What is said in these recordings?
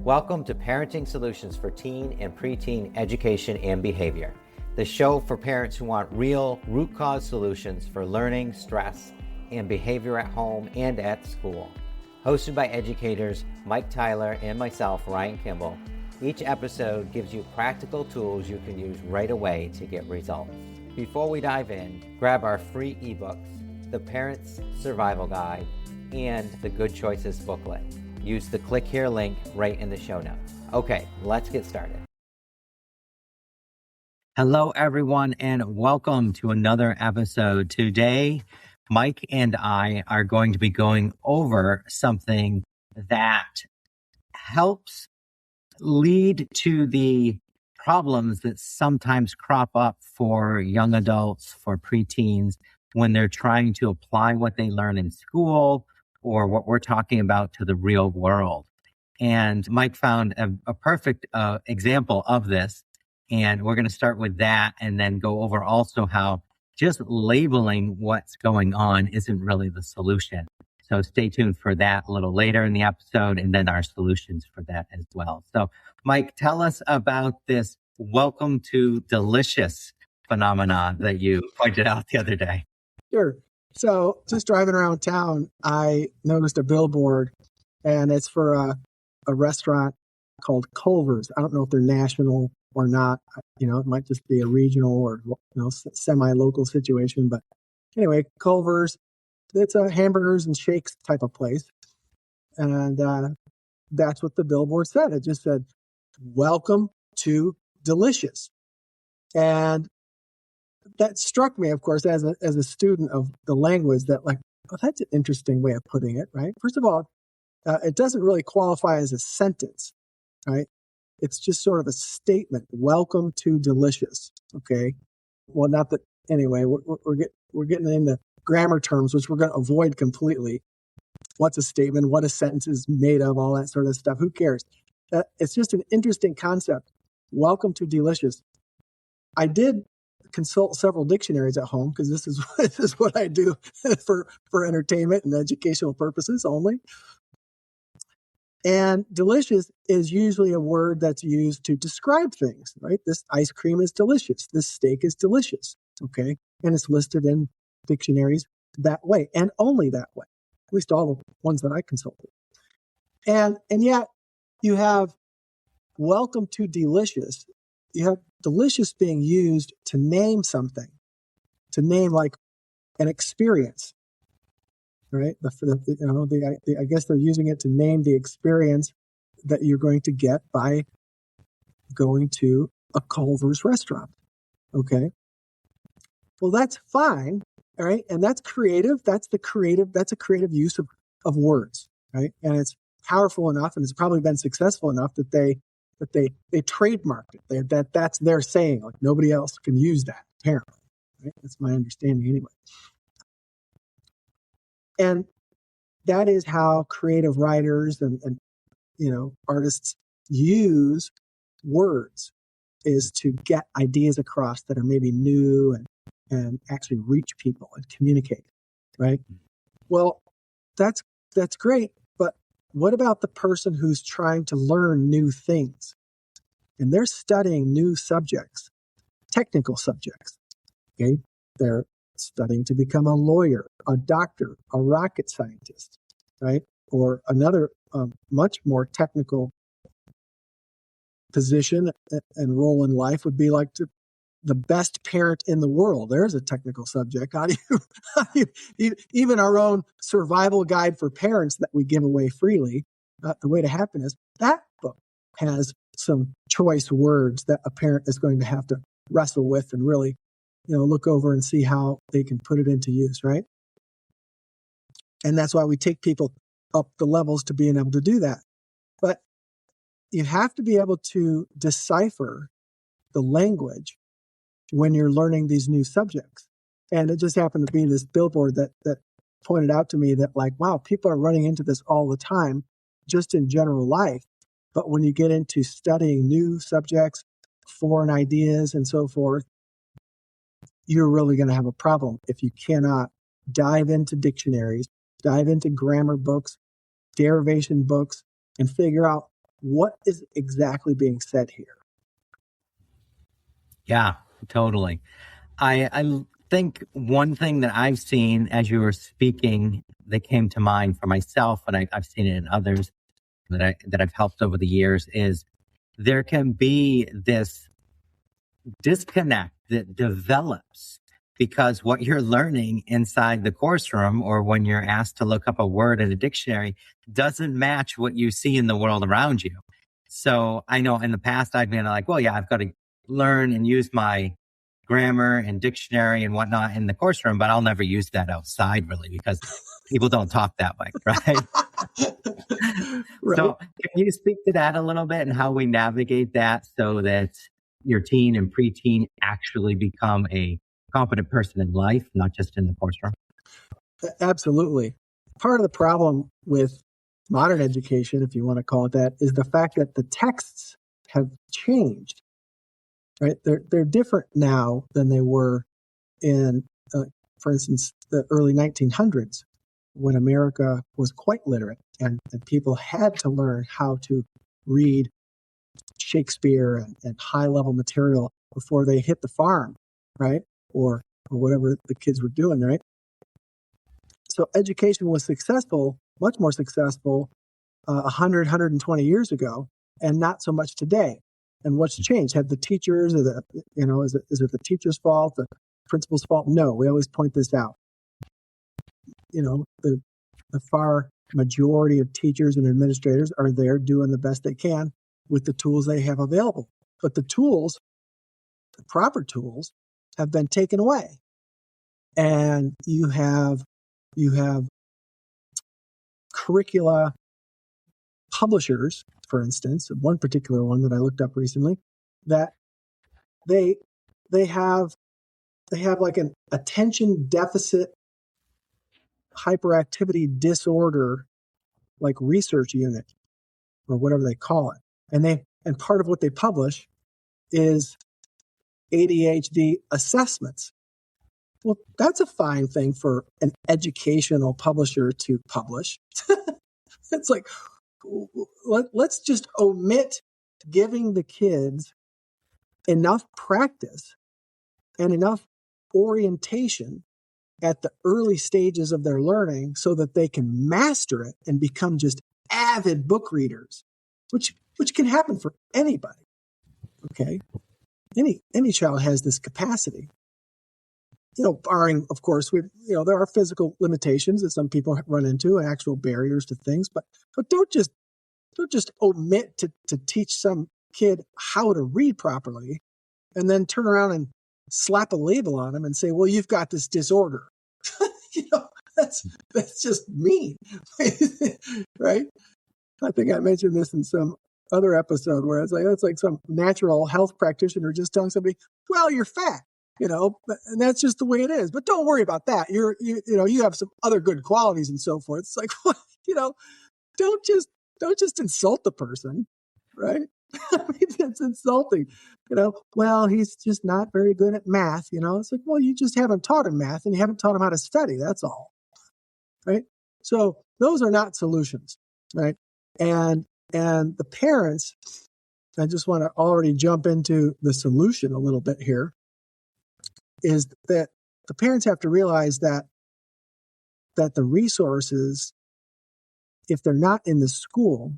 Welcome to Parenting Solutions for Teen and Preteen Education and Behavior, the show for parents who want real root cause solutions for learning, stress, and behavior at home and at school. Hosted by educators Mike Tyler and myself, Ryan Kimball, each episode gives you practical tools you can use right away to get results. Before we dive in, grab our free ebooks, the Parent's Survival Guide, and the Good Choices booklet. Use the click here link right in the show notes. Okay, let's get started. Hello, everyone, and welcome to another episode. Today, Mike and I are going to be going over something that helps lead to the problems that sometimes crop up for young adults, for preteens, when they're trying to apply what they learn in school or what we're talking about to the real world. And Mike found a perfect example of this. And we're going to start with that and then go over also how just labeling what's going on isn't really the solution. So stay tuned for that a little later in the episode and then our solutions for that as well. So Mike, tell us about this welcome to delicious phenomenon that you pointed out the other day. Sure. So just driving around town, I noticed a billboard, and it's for a restaurant called Culver's. I don't know if they're national or not. You know, it might just be a regional or semi-local situation. But anyway, Culver's, it's a hamburgers and shakes type of place. And that's what the billboard said. It just said, "Welcome to delicious." And that struck me, of course, as a student of the language, that that's an interesting way of putting it, right? First of all, it doesn't really qualify as a sentence, right? It's just sort of a statement. Welcome to delicious. Okay. Well, not that anyway. We're getting into grammar terms, which we're going to avoid completely. What's a statement? What a sentence is made of? All that sort of stuff. Who cares? It's just an interesting concept. Welcome to delicious. I did consult several dictionaries at home because this is what I do for entertainment and educational purposes only. And delicious is usually a word that's used to describe things, right? This ice cream is delicious. This steak is delicious. Okay. And it's listed in dictionaries that way and only that way, at least all the ones that I consulted. And yet you have welcome to delicious. You have delicious being used to name something, to name like an experience, right? I guess they're using it to name the experience that you're going to get by going to a Culver's restaurant. Okay. Well, that's fine. All right. And that's creative. That's a creative use of words. Right. And it's powerful enough, and it's probably been successful enough that they trademarked it. That's their saying. Like nobody else can use that, apparently. Right? That's my understanding anyway. And that is how creative writers and artists use words, is to get ideas across that are maybe new and actually reach people and communicate. Right? Well, that's great. But what about the person who's trying to learn new things? And they're studying new subjects, technical subjects. Okay? They're studying to become a lawyer, a doctor, a rocket scientist, right? Or another much more technical position and role in life would be like the best parent in the world. There's a technical subject. How do you even our own survival guide for parents that we give away freely, The Way to Happiness, that book has some choice words that a parent is going to have to wrestle with and really, look over and see how they can put it into use, right? And that's why we take people up the levels to being able to do that. But you have to be able to decipher the language when you're learning these new subjects. And it just happened to be this billboard that pointed out to me that, wow, people are running into this all the time, just in general life. But when you get into studying new subjects, foreign ideas and so forth, you're really going to have a problem if you cannot dive into dictionaries, dive into grammar books, derivation books, and figure out what is exactly being said here? Yeah, totally. I think one thing that I've seen as you were speaking that came to mind for myself, and I've seen it in others that I've helped over the years, is there can be this disconnect that develops because what you're learning inside the course room or when you're asked to look up a word in a dictionary doesn't match what you see in the world around you. So I know in the past I've been like, well, yeah, I've got to learn and use my grammar and dictionary and whatnot in the course room, but I'll never use that outside really because people don't talk that way, right? Right. So can you speak to that a little bit and how we navigate that so that your teen and preteen actually become a competent person in life, not just in the course room? Absolutely. Part of the problem with modern education, if you want to call it that, is the fact that the texts have changed. Right? They're different now than they were in, for instance, the early 1900s, when America was quite literate and people had to learn how to read Shakespeare and high-level material before they hit the farm, right? Or whatever the kids were doing, right? So education was successful, much more successful 100, 120 years ago, and not so much today. And what's changed? Have the teachers, or is it the teacher's fault, the principal's fault? No, we always point this out. The far majority of teachers and administrators are there doing the best they can with the tools they have available. But the tools, the proper tools, have been taken away. And you have curricula publishers, for instance, one particular one that I looked up recently, that they have like an attention deficit hyperactivity disorder, like research unit or whatever they call it. And part of what they publish is ADHD assessments. Well, that's a fine thing for an educational publisher to publish. It's like, let's just omit giving the kids enough practice and enough orientation at the early stages of their learning so that they can master it and become just avid book readers, which can happen for anybody. Okay. Any child has this capacity. Barring, of course, there are physical limitations that some people run into and actual barriers to things, but don't just omit to teach some kid how to read properly and then turn around and slap a label on them and say, well, you've got this disorder. That's just mean. Right? I think I mentioned this in some other episode where it's like some natural health practitioner just telling somebody, well, you're fat. And that's just the way it is. But don't worry about that. You have some other good qualities and so forth. It's like, don't just insult the person, right? I mean, it's insulting. Well, he's just not very good at math. It's like, well, you just haven't taught him math and you haven't taught him how to study. That's all, right? So those are not solutions, right? And the parents, I just want to already jump into the solution a little bit here, is that the parents have to realize that the resources, if they're not in the school,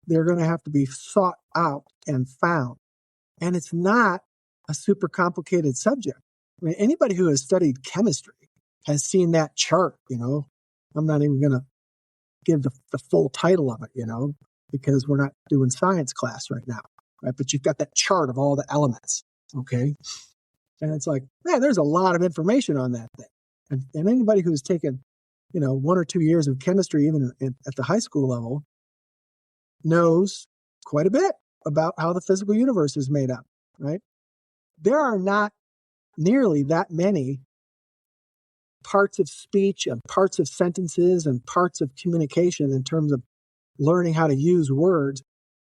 they're going to have to be sought out and found. And it's not a super complicated subject. I mean, anybody who has studied chemistry has seen that chart, I'm not even going to give the full title of it, because we're not doing science class right now, right? But you've got that chart of all the elements, okay? And it's like, man, there's a lot of information on that thing. And anybody who's taken, 1 or 2 years of chemistry, even at the high school level, knows quite a bit about how the physical universe is made up, right? There are not nearly that many parts of speech and parts of sentences and parts of communication in terms of learning how to use words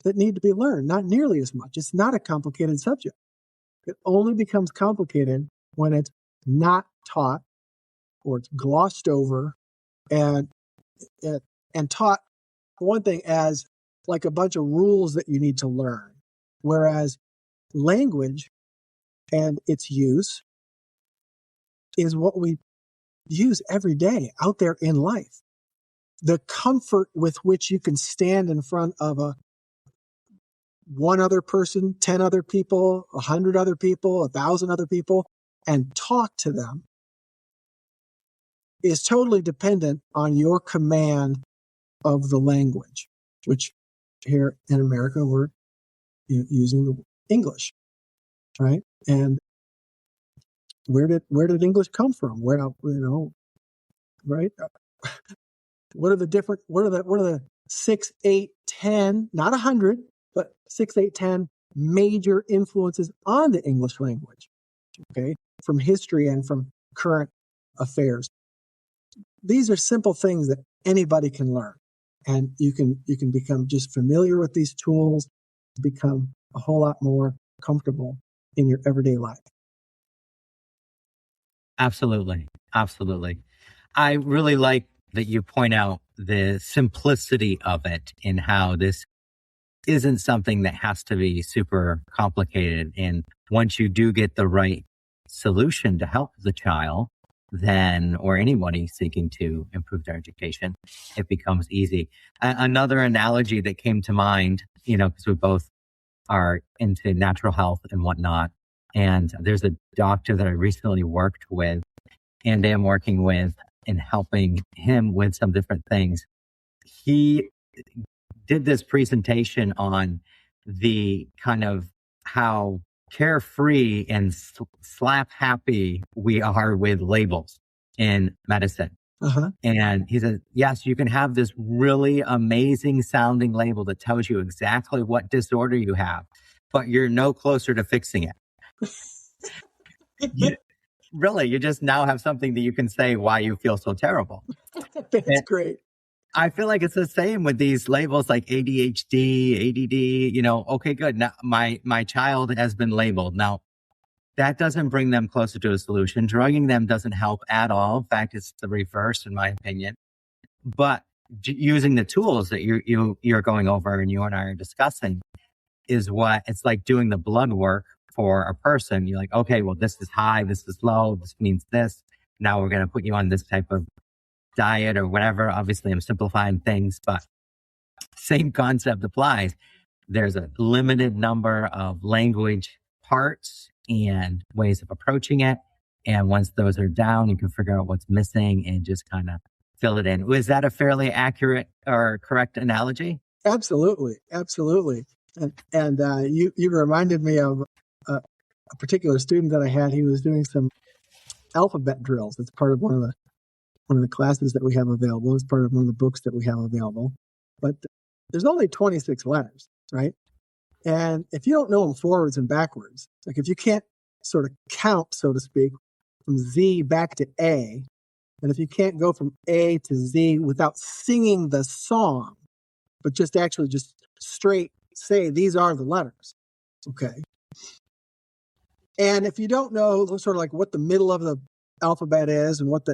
that need to be learned. Not nearly as much. It's not a complicated subject. It only becomes complicated when it's not taught or it's glossed over and taught, for one thing, as like a bunch of rules that you need to learn. Whereas language and its use is what we use every day out there in life. The comfort with which you can stand in front of one other person, 10 other people, 100 other people, 1,000 other people, and talk to them is totally dependent on your command of the language, which here in America, we're using the English, right? And where did English come from? Where, right? What are the 6, 8, 10, not 100, but 6, 8, 10 major influences on the English language, okay? From history and from current affairs. These are simple things that anybody can learn. And you can become just familiar with these tools, become a whole lot more comfortable in your everyday life. Absolutely. Absolutely. I really like that you point out the simplicity of it and how this isn't something that has to be super complicated. And once you do get the right solution to help the child, then, or anybody seeking to improve their education, it becomes easy. Another analogy that came to mind, because we both are into natural health and whatnot. And there's a doctor that I recently worked with and am working with and helping him with some different things. He did this presentation on the kind of how carefree and slap happy we are with labels in medicine. Uh-huh. And he said, yes, you can have this really amazing sounding label that tells you exactly what disorder you have, but you're no closer to fixing it. You just now have something that you can say why you feel so terrible. That's great. I feel like it's the same with these labels like ADHD, ADD, okay, good. Now my child has been labeled. Now that doesn't bring them closer to a solution. Drugging them doesn't help at all. In fact, it's the reverse in my opinion. But using the tools that you're going over and you and I are discussing is what it's like doing the blood work for a person. You're like, okay, well, this is high, this is low, this means this. Now we're going to put you on this type of diet or whatever. Obviously, I'm simplifying things, but same concept applies. There's a limited number of language parts and ways of approaching it. And once those are down, you can figure out what's missing and just kind of fill it in. Was that a fairly accurate or correct analogy? Absolutely. Absolutely. And you reminded me of a particular student that I had. He was doing some alphabet drills. It's part of one of the classes that we have available. It's part of one of the books that we have available. But there's only 26 letters, right? And if you don't know them forwards and backwards, like if you can't sort of count, so to speak, from Z back to A, and if you can't go from A to Z without singing the song, but just straight say, these are the letters, okay? And if you don't know sort of like what the middle of the alphabet is and what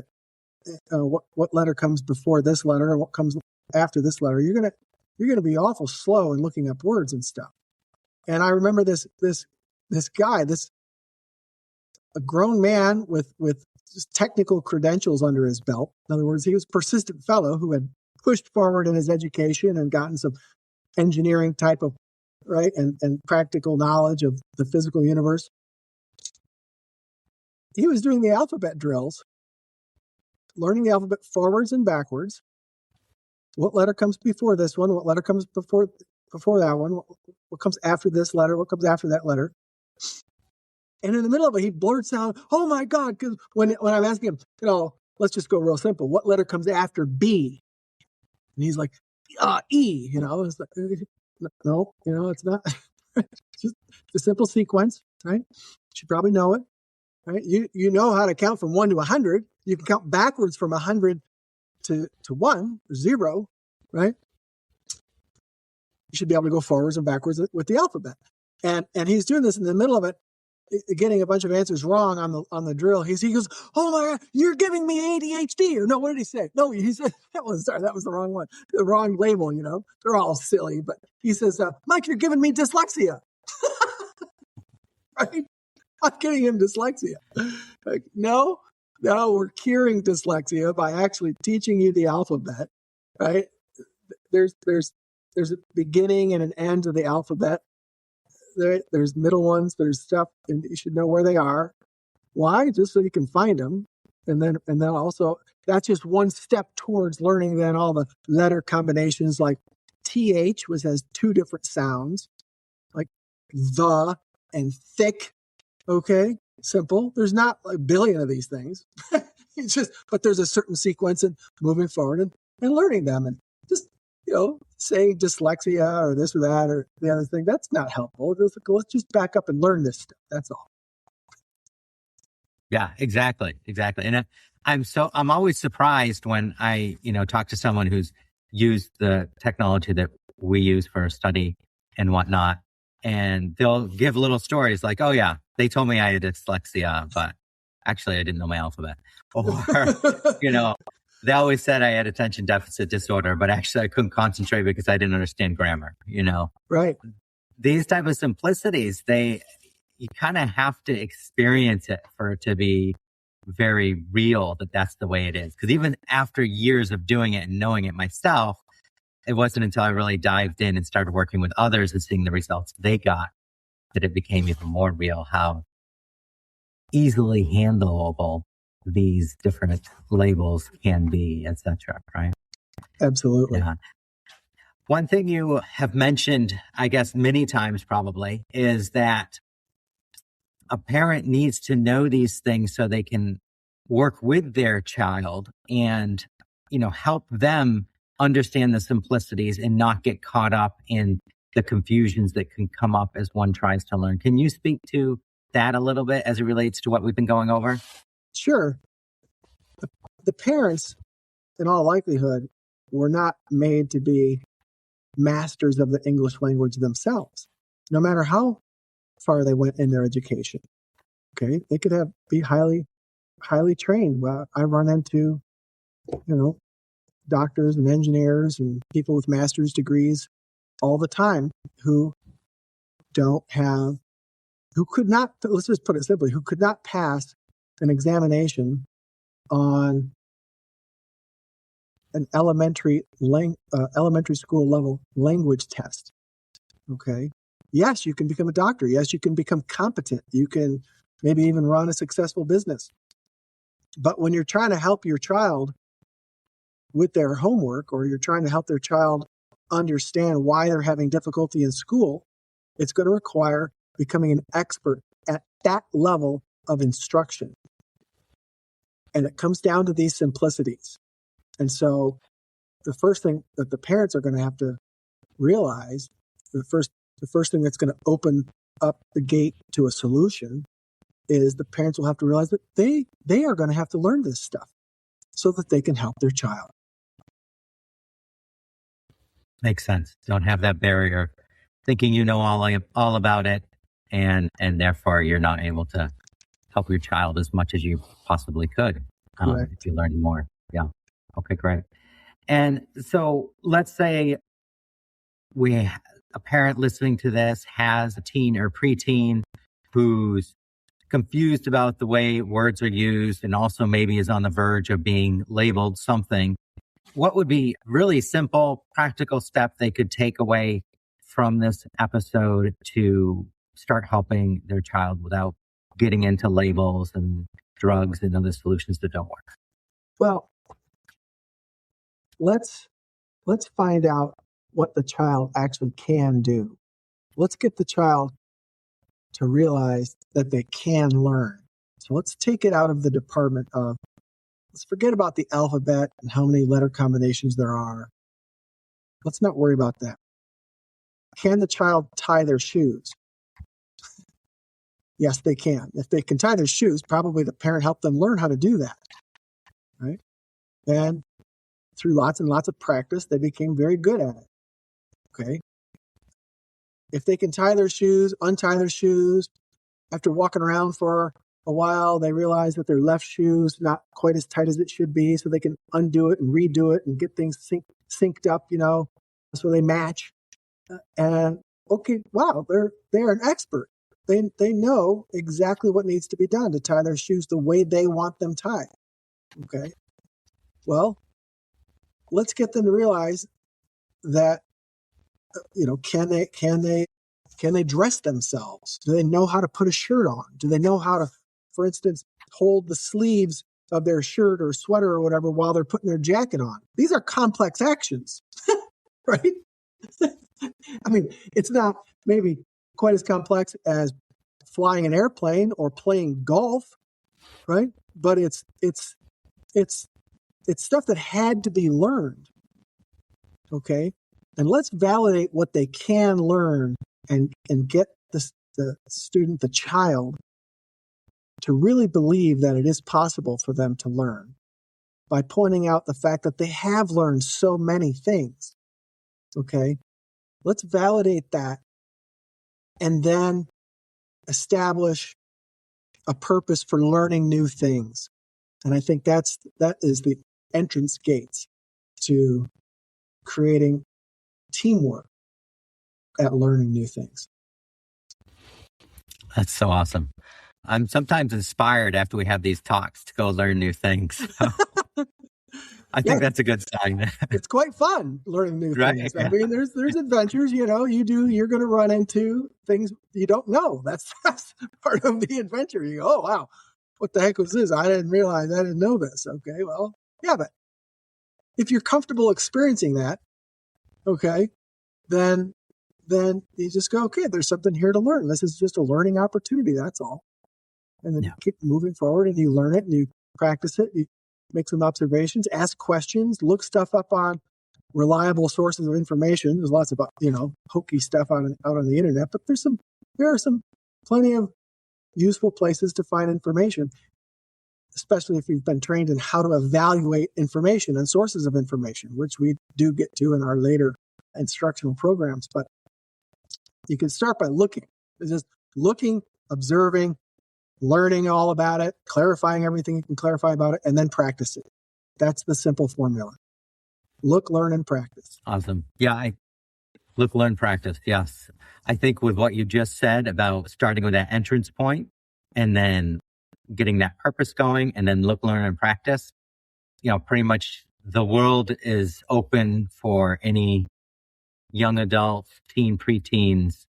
letter comes before this letter and what comes after this letter, you're gonna be awful slow in looking up words and stuff. And I remember this guy, a grown man with technical credentials under his belt. In other words, he was a persistent fellow who had pushed forward in his education and gotten some engineering type of, right, and practical knowledge of the physical universe. He was doing the alphabet drills, learning the alphabet forwards and backwards. What letter comes before this one? What letter comes before that one? What comes after this letter? What comes after that letter? And in the middle of it, he blurts out, "Oh my God!" Because when I'm asking him, let's just go real simple. What letter comes after B? And he's like, E. It's like, no, it's not. It's just a simple sequence, right? You should probably know it, right? You know how to count from 1 to 100. You can count backwards from 100 to 1, 0, right? You should be able to go forwards and backwards with the alphabet. And he's doing this in the middle of it. getting a bunch of answers wrong on the drill. He goes, "Oh my God, you're giving me ADHD." Or no, what did he say? No, he said that was the wrong one, the wrong label. They're all silly, but he says, "Mike, you're giving me dyslexia." Right? I'm giving him dyslexia. Like, no, we're curing dyslexia by actually teaching you the alphabet. Right? There's a beginning and an end to the alphabet. There's middle ones, there's stuff, and you should know where they are. Why? Just so you can find them. And then also, that's just one step towards learning then all the letter combinations, like TH, which has two different sounds, like the and thick. Okay, simple. There's not a billion of these things. But there's a certain sequence and moving forward and learning them. And just, saying dyslexia or this or that or the other thing, that's not helpful. Let's just back up and learn this stuff. That's all. Yeah, exactly. And I'm always surprised when I, talk to someone who's used the technology that we use for study and whatnot, and they'll give little stories like, "Oh yeah, they told me I had dyslexia, but actually I didn't know my alphabet." Or, they always said I had attention deficit disorder, but actually I couldn't concentrate because I didn't understand grammar, Right. These type of simplicities, you kind of have to experience it for it to be very real that that's the way it is. Because even after years of doing it and knowing it myself, it wasn't until I really dived in and started working with others and seeing the results they got that it became even more real how easily handleable these different labels can be, etc. Right? Absolutely. Yeah. One thing you have mentioned, I guess, many times probably, is that a parent needs to know these things so they can work with their child and, help them understand the simplicities and not get caught up in the confusions that can come up as one tries to learn. Can you speak to that a little bit as it relates to what we've been going over? Sure. The parents, in all likelihood, were not made to be masters of the English language themselves, no matter how far they went in their education. Okay, they could be highly trained. Well, I run into, doctors and engineers and people with master's degrees all the time who could not, let's just put it simply, who could not pass an examination on an elementary school level language test. Okay. Yes, you can become a doctor. Yes, you can become competent. You can maybe even run a successful business. But when you're trying to help your child with their homework, or you're trying to help their child understand why they're having difficulty in school, it's going to require becoming an expert at that level of instruction. And it comes down to these simplicities. And so the first thing that the parents are going to have to realize, the first thing that's going to open up the gate to a solution, is the parents will have to realize that they are going to have to learn this stuff so that they can help their child. Makes sense. Don't have that barrier, thinking you know all about it, and therefore you're not able to help your child as much as you possibly could if you learn more. Yeah. Okay, great. And so let's say a parent listening to this has a teen or preteen who's confused about the way words are used and also maybe is on the verge of being labeled something. What would be really simple, practical step they could take away from this episode to start helping their child without getting into labels and drugs and other solutions that don't work? Well, let's find out what the child actually can do. Let's get the child to realize that they can learn. So let's take it out of the department of, let's forget about the alphabet and how many letter combinations there are. Let's not worry about that. Can the child tie their shoes? Yes, they can. If they can tie their shoes, probably the parent helped them learn how to do that. Right? And through lots and lots of practice, they became very good at it. Okay? If they can tie their shoes, untie their shoes, after walking around for a while, they realize that their left shoe's not quite as tight as it should be, so they can undo it and redo it and get things synced up, so they match. And okay, wow, they're an expert. They know exactly what needs to be done to tie their shoes the way they want them tied. Okay. Well, let's get them to realize that, can they dress themselves? Do they know how to put a shirt on? Do they know how to, for instance, hold the sleeves of their shirt or sweater or whatever while they're putting their jacket on? These are complex actions, right? I mean, it's not maybe quite as complex as flying an airplane or playing golf, right? But it's stuff that had to be learned. Okay. And let's validate what they can learn and get the student, the child, to really believe that it is possible for them to learn by pointing out the fact that they have learned so many things. Okay. Let's validate that and then establish a purpose for learning new things. And I think that is the entrance gates to creating teamwork at learning new things. That's so awesome. I'm sometimes inspired after we have these talks to go learn new things. So I think that's a good sign. It's quite fun learning new things. Yeah. I mean, there's adventures, you're going to run into things you don't know. That's part of the adventure. You go, oh, wow, what the heck was this? I didn't realize, I didn't know this. Okay, well, yeah, but if you're comfortable experiencing that, okay, then you just go, okay, there's something here to learn. This is just a learning opportunity. That's all. And then you keep moving forward and you learn it and you practice it. You make some observations, ask questions, look stuff up on reliable sources of information. There's lots of, hokey stuff out on the internet, but there are plenty of useful places to find information, especially if you've been trained in how to evaluate information and sources of information, which we do get to in our later instructional programs. But you can start by looking. It's just looking, observing, learning all about it, clarifying everything you can clarify about it, and then practice it. That's the simple formula. Look, learn, and practice. Awesome. Yeah, look, learn, practice. Yes. I think with what you just said about starting with that entrance point and then getting that purpose going and then look, learn, and practice, pretty much the world is open for any young adults, teen, preteens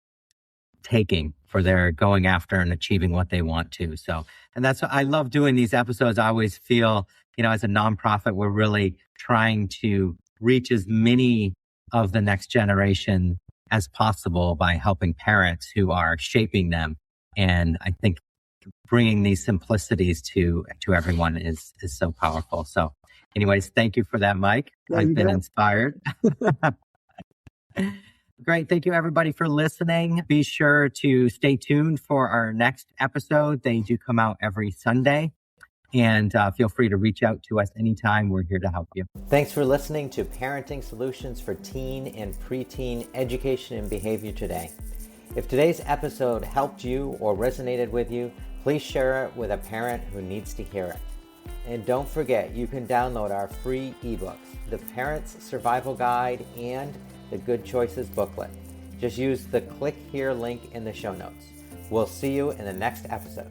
for their going after and achieving what they want to. So, and that's what I love doing these episodes. I always feel, as a nonprofit, we're really trying to reach as many of the next generation as possible by helping parents who are shaping them. And I think bringing these simplicities to everyone is so powerful. So anyways, thank you for that, Mike. I've been inspired. Great. Thank you, everybody, for listening. Be sure to stay tuned for our next episode. They do come out every Sunday. And feel free to reach out to us anytime. We're here to help you. Thanks for listening to Parenting Solutions for Teen and Preteen Education and Behavior today. If today's episode helped you or resonated with you, please share it with a parent who needs to hear it. And don't forget, you can download our free ebooks, The Parent's Survival Guide and the Good Choices booklet. Just use the click here link in the show notes. We'll see you in the next episode.